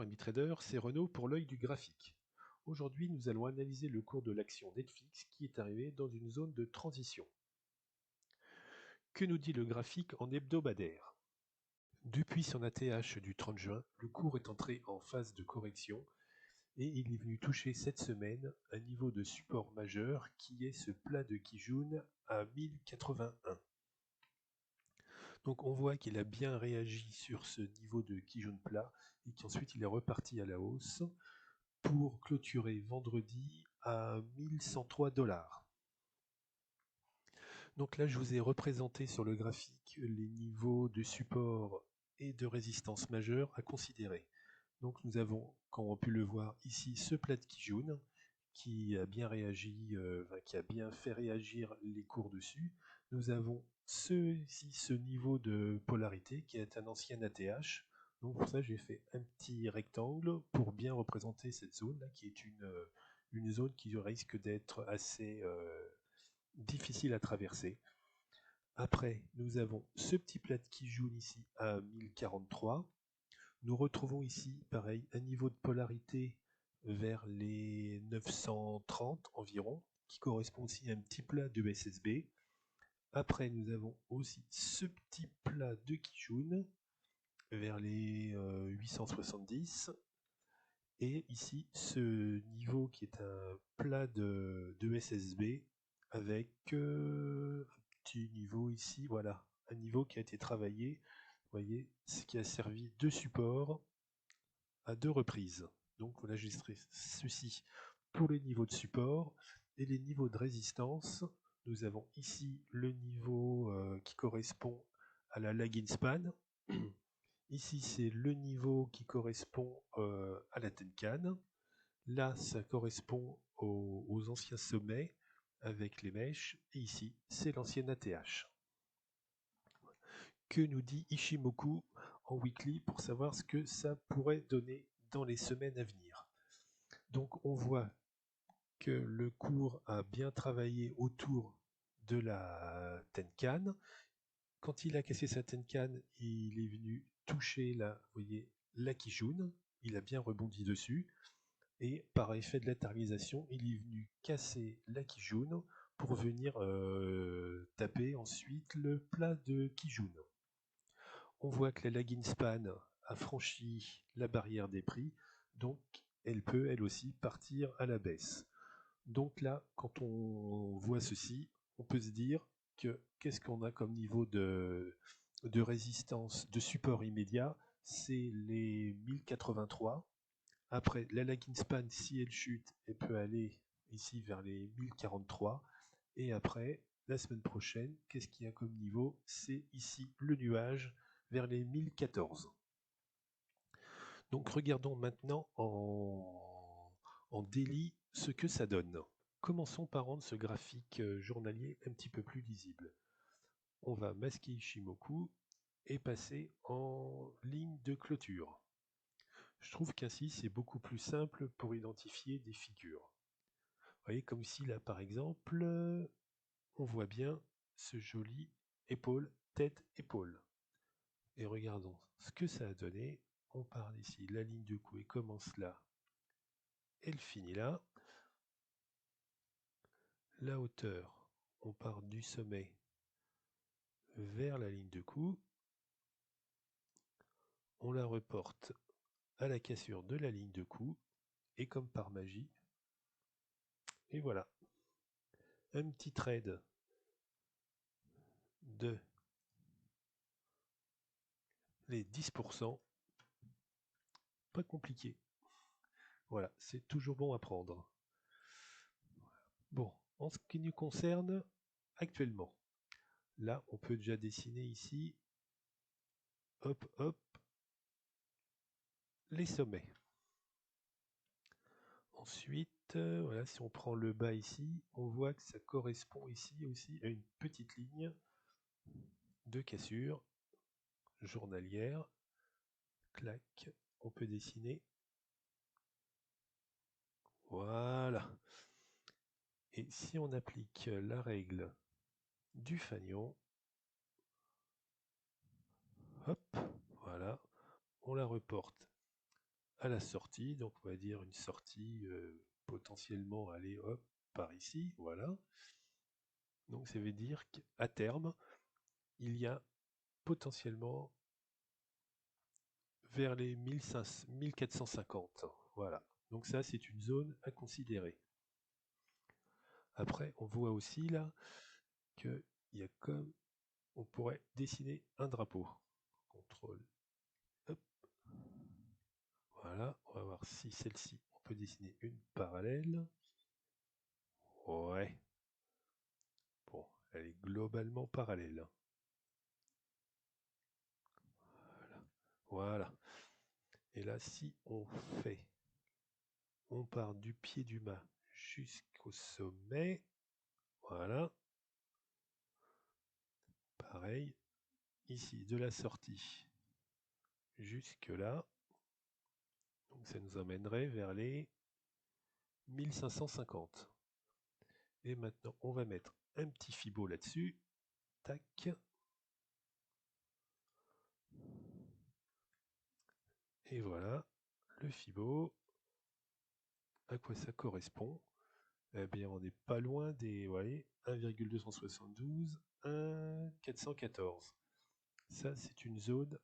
ami trader, c'est Renaud pour l'œil du graphique. Aujourd'hui, nous allons analyser le cours de l'action Netflix qui est arrivé dans une zone de transition. Que nous dit le graphique en hebdomadaire? Depuis son ATH du 30 juin, le cours est entré en phase de correction et il est venu toucher cette semaine un niveau de support majeur qui est ce plat de Kijun à 1081. Donc on voit qu'il a bien réagi sur ce niveau de Kijun plat et qu'ensuite il est reparti à la hausse pour clôturer vendredi à 1103 $. Donc là je vous ai représenté sur le graphique les niveaux de support et de résistance majeure à considérer. Donc nous avons, comme on a pu le voir ici, ce plat de Kijun qui a bien réagi, qui a bien fait réagir les cours dessus. Nous avons ce niveau de polarité qui est un ancien ATH. Donc pour ça j'ai fait un petit rectangle pour bien représenter cette zone là qui est une zone qui risque d'être assez difficile à traverser. Après nous avons ce petit plat de Kijun ici à 1043. Nous retrouvons ici, pareil, un niveau de polarité vers les 930 environ, qui correspond aussi à un petit plat de SSB. Après, nous avons aussi ce petit plat de Kijun vers les 870. Et ici, ce niveau qui est un plat de SSB avec un petit niveau ici, voilà, un niveau qui a été travaillé, vous voyez, ce qui a servi de support à 2 reprises. Donc voilà, j'enregistre ceci pour les niveaux de support et les niveaux de résistance. Nous avons ici le niveau qui correspond à la lagging span. Ici, c'est le niveau qui correspond à la Tenkan. Là, ça correspond aux anciens sommets avec les mèches. Et ici, c'est l'ancienne ATH. Que nous dit Ishimoku en weekly pour savoir ce que ça pourrait donner dans les semaines à venir? Donc on voit que le cours a bien travaillé autour de la Tenkan. Quand il a cassé sa Tenkan, il est venu toucher là, vous voyez, la Kijun. Il a bien rebondi dessus. Et par effet de latéralisation, il est venu casser la Kijun pour venir taper ensuite le plat de Kijun. On voit que la lagging span a franchi la barrière des prix, donc elle peut elle aussi partir à la baisse. Donc là, quand on voit ceci, on peut se dire que qu'est-ce qu'on a comme niveau de résistance, de support immédiat? C'est les 1083. Après, la lagging span, si elle chute, elle peut aller ici vers les 1043. Et après, la semaine prochaine, qu'est-ce qu'il y a comme niveau? C'est ici le nuage vers les 1014. Donc regardons maintenant en daily ce que ça donne. Commençons par rendre ce graphique journalier un petit peu plus lisible. On va masquer Ishimoku et passer en ligne de clôture. Je trouve qu'ainsi c'est beaucoup plus simple pour identifier des figures. Vous voyez, comme ici là par exemple, on voit bien ce joli épaule, tête, épaule. Et regardons ce que ça a donné. On part ici, la ligne de coup, elle commence là, elle finit là. La hauteur, on part du sommet vers la ligne de coup. On la reporte à la cassure de la ligne de coup. Et comme par magie, et voilà. Un petit trade de les 10%. Pas compliqué. Voilà, c'est toujours bon à prendre. Bon, en ce qui nous concerne actuellement, là, on peut déjà dessiner ici, hop, hop, les sommets. Ensuite, voilà, si on prend le bas ici, on voit que ça correspond ici aussi à une petite ligne de cassure journalière. Clac, on peut dessiner. Voilà. Et si on applique la règle du fanion, hop, voilà, on la reporte à la sortie, donc on va dire une sortie potentiellement, allez hop, par ici, voilà. Donc ça veut dire qu'à terme, il y a potentiellement vers les 1450. Voilà. Donc ça, c'est une zone à considérer. Après, on voit aussi là qu'il y a comme on pourrait dessiner un drapeau. Contrôle. Hop. Voilà. On va voir si celle-ci, on peut dessiner une parallèle. Ouais. Bon, elle est globalement parallèle. Voilà. Et là, si on fait, on part du pied du mât jusqu'au sommet. Voilà. Pareil. Ici, de la sortie jusque là. Donc ça nous emmènerait vers les 1550. Et maintenant, on va mettre un petit fibot là-dessus. Tac. Et voilà, le fibot. À quoi ça correspond? Eh bien, on n'est pas loin des, vous voyez, 1,272, 1,414. Ça, c'est une zone,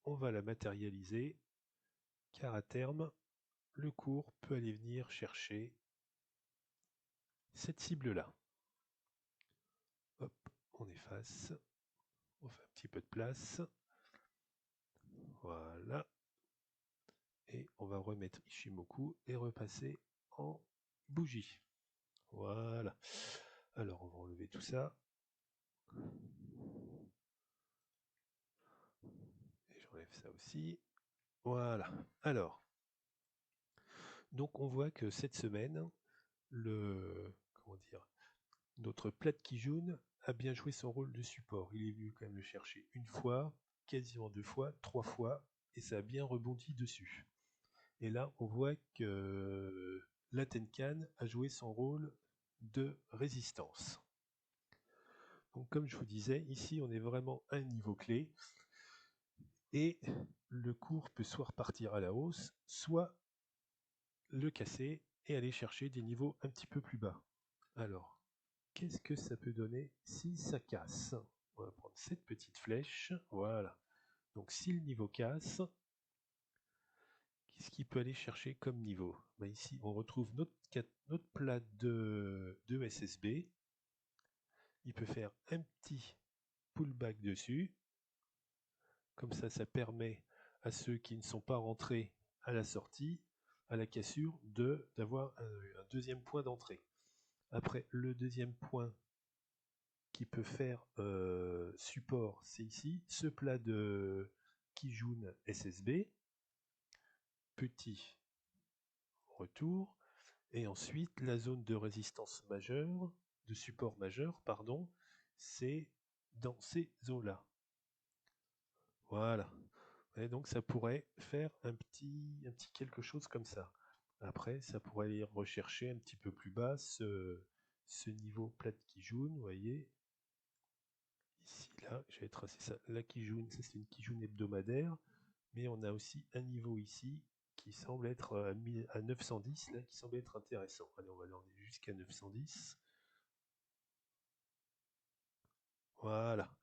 on va la matérialiser, car à terme, le cours peut aller venir chercher cette cible-là. Hop, on efface, on fait un petit peu de place. Voilà. Et on va remettre Ishimoku et repasser en bougie. Voilà. Alors, on va enlever tout ça. Et j'enlève ça aussi. Voilà. Alors, donc on voit que cette semaine, comment dire, notre plate Kijun a bien joué son rôle de support. Il est venu quand même le chercher une fois, quasiment deux fois, trois fois, et ça a bien rebondi dessus. Et là, on voit que la Tenkan a joué son rôle de résistance. Donc comme je vous disais, ici on est vraiment à un niveau clé, et le cours peut soit repartir à la hausse, soit le casser et aller chercher des niveaux un petit peu plus bas. Alors, qu'est-ce que ça peut donner si ça casse? On va prendre cette petite flèche, voilà. Donc si le niveau casse, qu'est-ce qu'il peut aller chercher comme niveau? Ben ici, on retrouve notre plat de SSB. Il peut faire un petit pullback dessus. Comme ça permet à ceux qui ne sont pas rentrés à la sortie, à la cassure, d'avoir un deuxième point d'entrée. Après, le deuxième point qui peut faire support, c'est ici, ce plat de Kijun SSB, petit retour, et ensuite la zone de résistance majeure, de support majeur, pardon, c'est dans ces eaux-là. Voilà. Et donc ça pourrait faire un petit quelque chose comme ça. Après, ça pourrait aller rechercher un petit peu plus bas ce niveau plat de Kijun, vous voyez. Ici, là, j'avais tracé ça. La Kijun, ça c'est une Kijun hebdomadaire, mais on a aussi un niveau ici qui semble être à 910, là, qui semble être intéressant. Allez, on va aller jusqu'à 910. Voilà.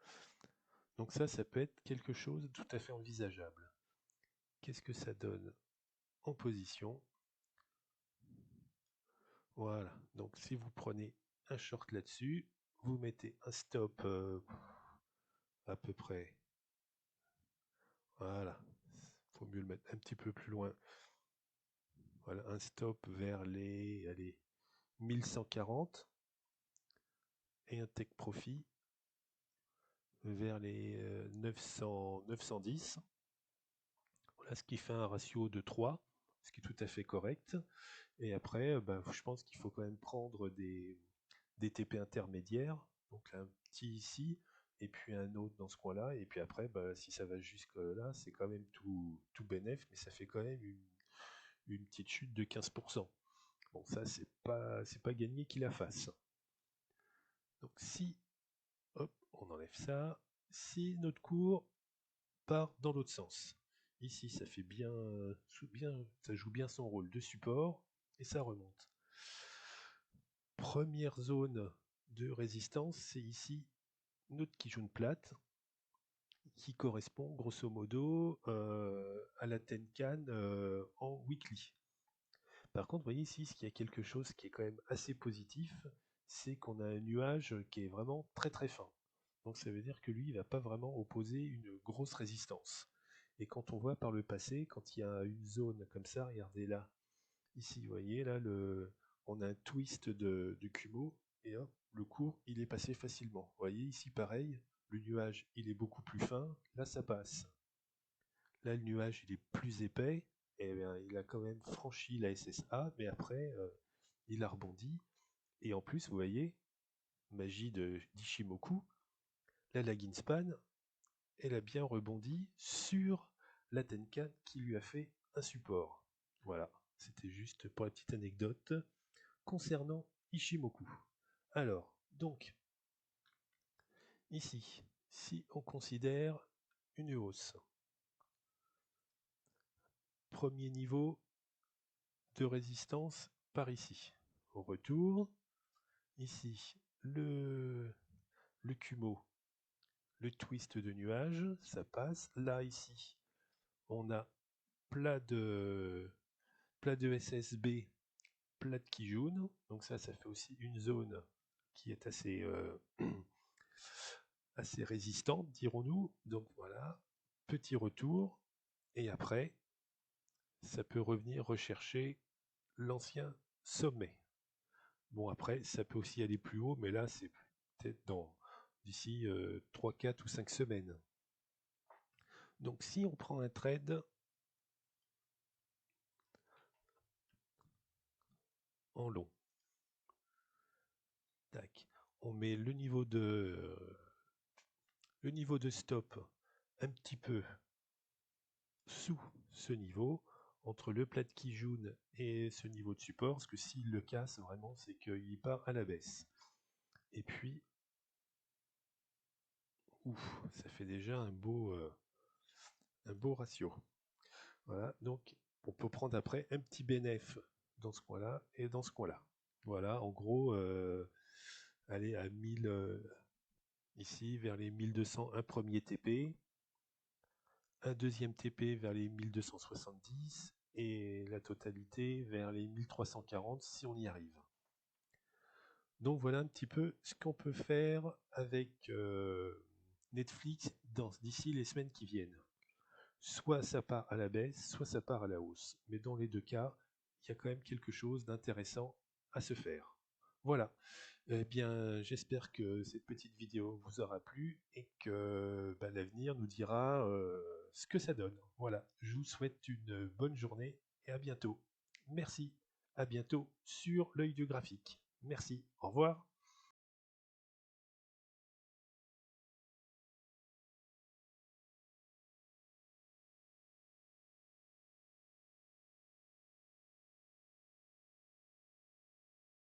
Donc ça peut être quelque chose de tout à fait envisageable. Qu'est-ce que ça donne en position? Voilà. Donc si vous prenez un short là-dessus, vous mettez un stop à peu près. Voilà. Faut mieux le mettre un petit peu plus loin. Voilà, un stop vers les, allez, 1140 et un take profit vers les 910. Voilà, ce qui fait un ratio de 3, ce qui est tout à fait correct. Et après, je pense qu'il faut quand même prendre des TP intermédiaires. Donc un petit ici, et puis un autre dans ce coin-là. Et puis après, si ça va jusque là, c'est quand même tout bénef, mais ça fait quand même une petite chute de 15%. Bon, ça, c'est pas gagné qu'il la fasse. Donc si, hop, on enlève ça, si notre cours part dans l'autre sens, Ici, ça fait ça joue bien son rôle de support et ça remonte. Première zone de résistance, c'est ici notre Kijun plate qui correspond grosso modo à la Tenkan en weekly. Par contre, vous voyez ici, il y a quelque chose qui est quand même assez positif, c'est qu'on a un nuage qui est vraiment très très fin. Donc ça veut dire que lui, il ne va pas vraiment opposer une grosse résistance. Et quand on voit par le passé, quand il y a une zone comme ça, regardez là, ici, vous voyez, là, on a un twist du Kumo, et hop, le cours, il est passé facilement. Vous voyez, ici, pareil, le nuage, il est beaucoup plus fin, là, ça passe. Là, le nuage, il est plus épais, et bien, il a quand même franchi la SSA, mais après, il a rebondi. Et en plus, vous voyez, magie d'Ishimoku, là, la Ginspan, elle a bien rebondi sur la Tenkan qui lui a fait un support. Voilà, c'était juste pour la petite anecdote concernant Ishimoku. Alors, donc, ici, si on considère une hausse, premier niveau de résistance par ici. Au retour, ici, le Kumo, le twist de nuage, ça passe. Là, ici, on a plat de SSB, plat de Kijun. Donc ça fait aussi une zone qui est assez, assez résistante, dirons-nous. Donc voilà, petit retour. Et après, ça peut revenir rechercher l'ancien sommet. Bon, après, ça peut aussi aller plus haut, mais là, c'est peut-être d'ici 3, 4 ou 5 semaines. Donc si on prend un trade en long, tac, on met le niveau de stop un petit peu sous ce niveau, entre le plat de Kijun et ce niveau de support, parce que s'il le casse vraiment, c'est qu'il part à la baisse. Et puis, ouf, ça fait déjà un beau ratio. Voilà, donc on peut prendre après un petit bénéf dans ce coin-là et dans ce coin-là. Voilà, en gros, aller à 1000, ici vers les 1200, un premier TP, un deuxième TP vers les 1270 et la totalité vers les 1340 si on y arrive. Donc voilà un petit peu ce qu'on peut faire avec Netflix d'ici les semaines qui viennent. Soit ça part à la baisse, soit ça part à la hausse. Mais dans les deux cas, il y a quand même quelque chose d'intéressant à se faire. Voilà. Eh bien, j'espère que cette petite vidéo vous aura plu et que l'avenir nous dira ce que ça donne. Voilà. Je vous souhaite une bonne journée et à bientôt. Merci. À bientôt sur l'œil du graphique. Merci. Au revoir.